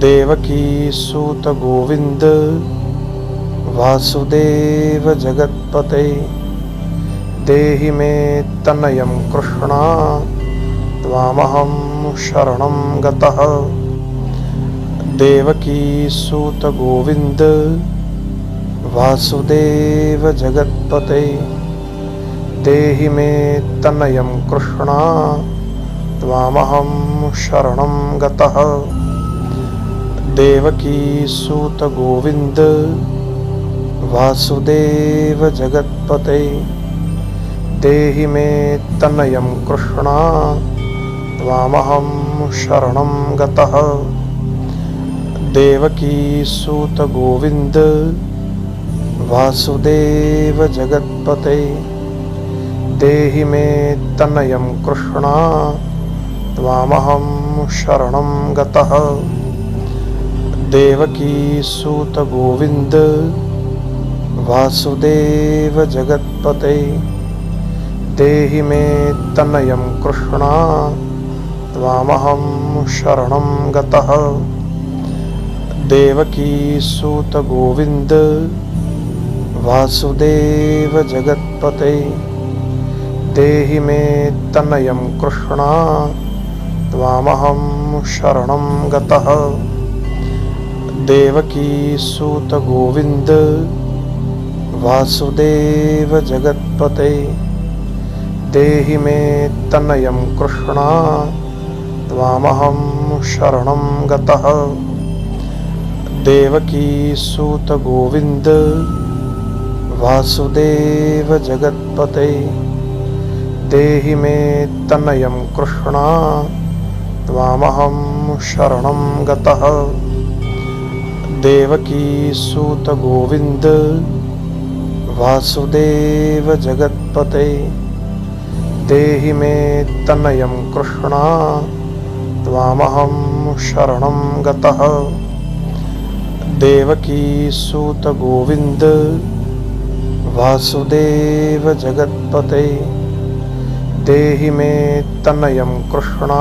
देवकी सूत गोविंद वासुदेव जगत्पते देहि मे तनयं कृष्णा त्वामहं शरणं गतः। देवकी सूत गोविंद वासुदेव जगत्पते देहि मे तनयं कृष्णा त्वामहं शरणं गतः। देवकी सूत गोविंद वासुदेव जगत्पते देहि मे तनयं कृष्णा त्वामहं शरणं गतः। देवकी सूत गोविंद वासुदेव जगत्पते देहि मे तनयं कृष्णा त्वामहं शरणं गतः। देवकी सूत गोविंद वासुदेव जगत्पते देहि मे तनयं कृष्णा त्वामहं शरणं गतः। देवकी सूत गोविंद वासुदेव जगत्पते देहि मे तनयं कृष्णा त्वामहं शरणं गतः। देवकी सूत गोविंद वासुदेव जगत्पते देहि मे तनयं कृष्णा त्वामहं शरणं गतः। देवकी सूत गोविंद वासुदेव जगत्पते देहि मे तनयं कृष्णा त्वामहं शरणं गतः। देवकी सूत गोविंद वासुदेव जगत्पते देहि मे तनयं कृष्णा त्वामहं शरणं गतः। देवकी सूत गोविंद वासुदेव जगत्पते देहि मे तनयं कृष्णा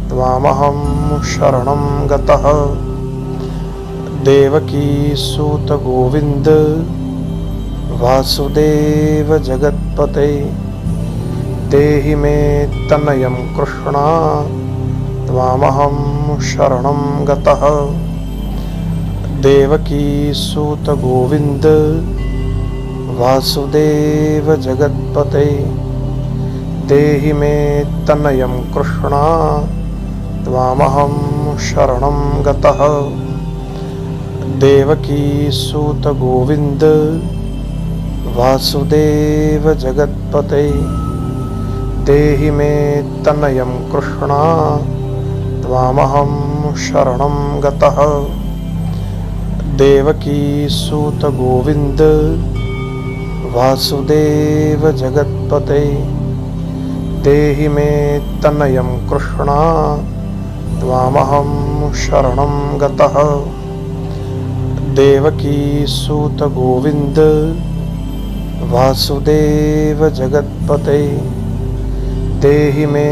त्वामहं शरणं गतः। देवकी सूत गोविंद वासुदेव जगत्पते देहि मे तनयं कृष्णा त्वामहं शरणं गतः। देवकी सूत गोविंद वासुदेव जगत्पते देहि मे तनयं कृष्णा त्वामहं शरणं गतः। देवकी सूत गोविंद वासुदेव जगत्पते देहि मे तनयं कृष्णा त्वामहं शरणं गतः। देवकी सूत गोविंद वासुदेव जगत्पते देहि मे तनयं कृष्णा त्वामहं शरणं गतः। देवकी सूत गोविंद वासुदेव जगत्पते देहि मे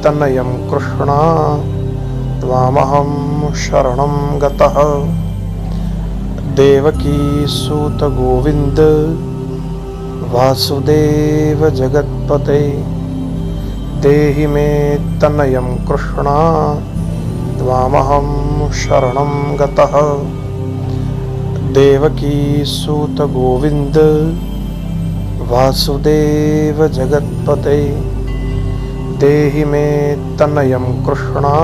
तनयं कृष्णा त्वामहं शरणं गतः। देवकी सूत गोविंद वासुदेव जगत्पते देहि मे तनयं कृष्णा त्वामहं शरणं गतः। देवकी सूत गोविंद वासुदेव जगत्पते देहि मे तनयं कृष्णा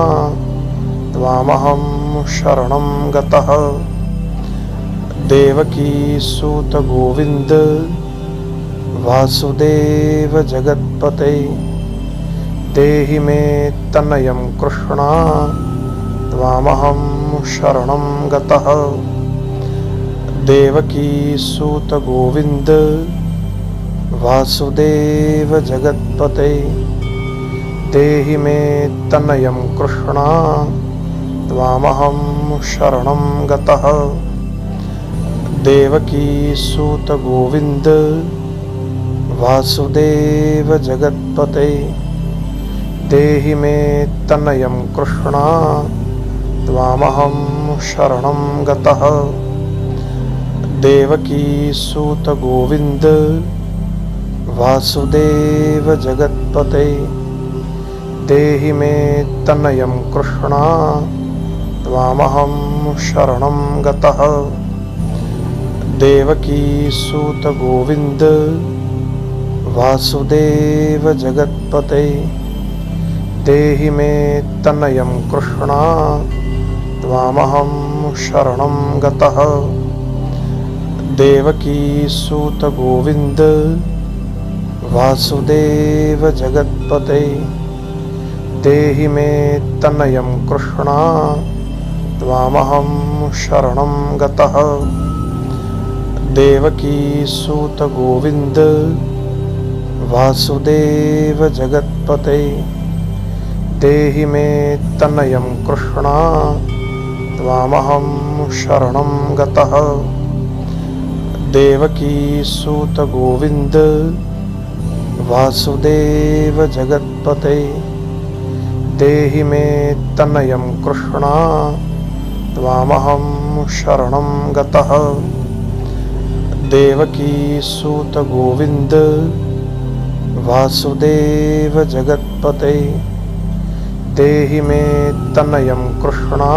त्वामहं शरणं गतः। देवकी सूत गोविंद वासुदेव जगत्पते देहि मे तनयं कृष्णा त्वामहं शरणं गतः। देवकी सूत गोविंद वासुदेव जगत्पते देहि मे तनयं कृष्णा त्वामहं शरणं गतः। देवकी सूत गोविंद वासुदेव जगत्पते देहि मे तनयं कृष्णा त्वामहं शरणं गतः। देवकीसूत गोविन्द वासुदेव जगत्पते देहि मे तनयं कृष्ण त्वामहं शरणं गतः। देवकीसूत गोविन्द वासुदेव जगत्पते देहि मे तनयं कृष्ण त्वामहं शरणं गतः। देवकीसूत गोविन्द वासुदेव जगत्पते देहि मे तनयं कृष्ण त्वामहं शरणं गतः। देवकीसूत गोविन्द वासुदेव जगत्पते देहि मे तनयं कृष्ण त्वामहं शरणं गतः। देवकीसूत गोविन्द वासुदेव जगत्पते देहि मे तनयं कृष्ण त्वामहं शरणं गतः। देवकीसूत गोविन्द वासुदेव जगत्पते देहि मे तनयं कृष्ण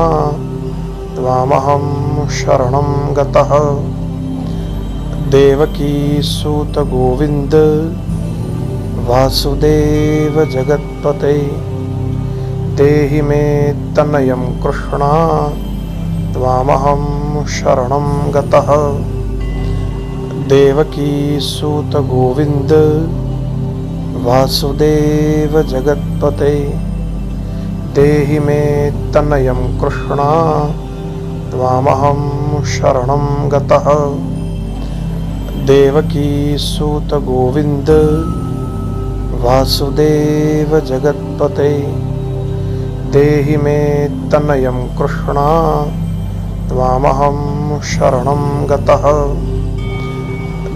त्वामहं शरणं गतः। देवकीसूत गोविन्द वासुदेव जगत्पते देहि मे तनयं कृष्ण त्वामहं शरणं गतः। देवकीसूत गोविन्द वासुदेव जगत्पते देहि मे तनयं कृष्ण त्वामहं शरणं गतः। देवकीसूत गोविन्द वासुदेव जगत्पते देहि मे तनयं कृष्ण त्वामहं शरणं गतः।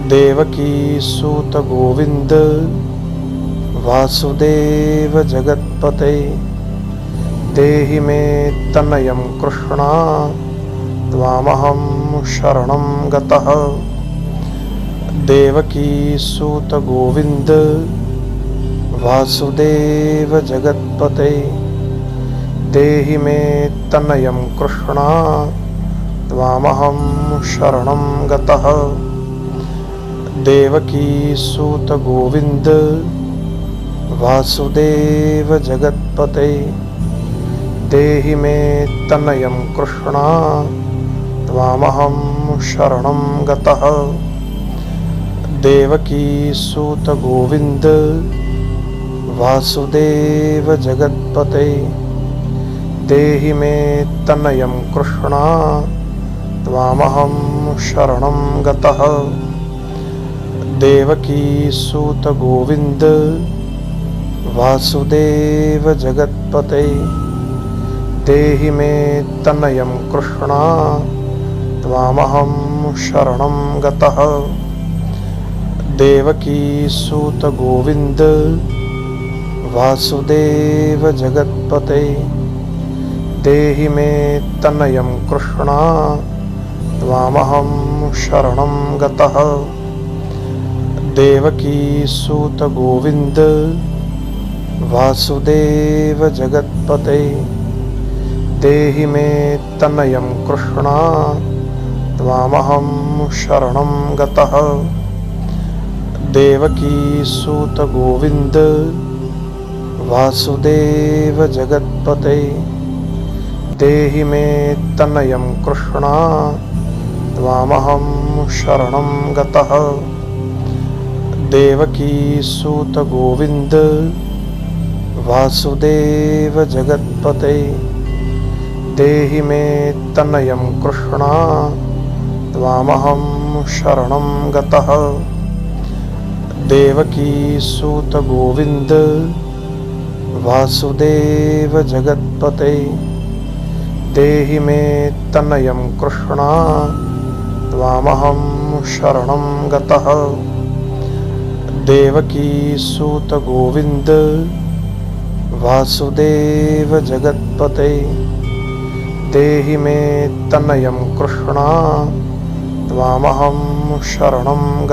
देवकीसूत गोविन्द वासुदेव जगत्पते देहि मे तनयं कृष्ण त्वामहं शरणं गतः। देवकीसूत गोविन्द वासुदेव जगत्पते देहि मे तनयं कृष्ण त्वामहं शरणं गतः। देवकीसूत गोविन्द वासुदेव जगत्पते देहि मे तनयं कृष्ण त्वामहं शरणं गतः। देवकीसूत गोविन्द वासुदेव जगत्पते देहि मे तनयं कृष्ण त्वामहं शरणं गतः। देवकीसूत गोविन्द वासुदेव जगत्पते देहि मे तनयं कृष्ण त्वामहं शरणं गतः। देवकीसूत गोविन्द वासुदेव जगत्पते देहि मे तनयं कृष्ण त्वामहं शरणं गतः। देवकीसूत गोविन्द वासुदेव जगत्पते देहि मे तनयं कृष्ण त्वामहं शरणं गतः। देवकीसूत गोविन्द वासुदेव जगत्पते देहि मे तनयं कृष्ण त्वामहं शरणं गतः। देवकीसूत गोविन्द वासुदेव जगत्पते देहि मे तनयं कृष्ण त्वामहं शरणं गतः। देवकीसूत गोविन्द वासुदेव जगत्पते देहि मे तनयं कृष्ण त्वामहं शरणं गतः। देवकीसूत गोविन्द वासुदेव जगत्पते देहि मे तनयं कृष्ण त्वामहं शरणं गतः।